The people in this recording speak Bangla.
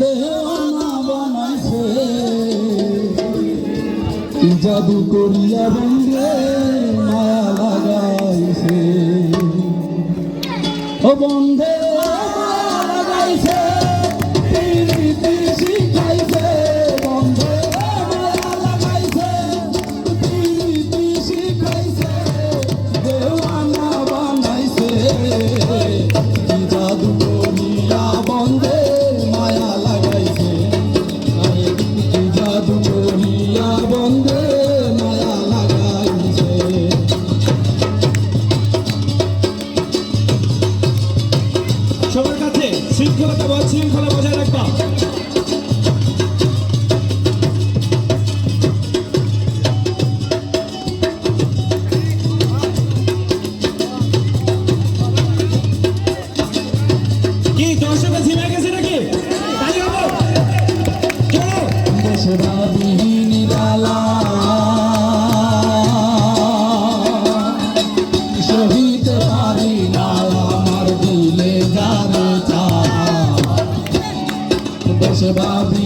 দেওয়ানা বানাইছে জাদু করিয়া বন্ধে মায়া লাগাইছে ও বন্ধে মায়া লাগাইছে প্রীতি শিখাইছে বন্ধে মায়া লাগাইছে প্রীতি শিখাইছে দেওয়ানা বানাইছে জাদু করিয়া বন্ধে মায়া লাগাইছে জাদু করিয়া বন্ধে মায়া লাগাইছে সবার কাছে শৃঙ্খলা বজায় রাখবা। কি দর্শকরা ঝিমে গেছে নাকি? তালি হলো চলো দেশবাবিহীন জ্বালা সহিতে পারি না আমার দিলে যারে চা দেশবাবী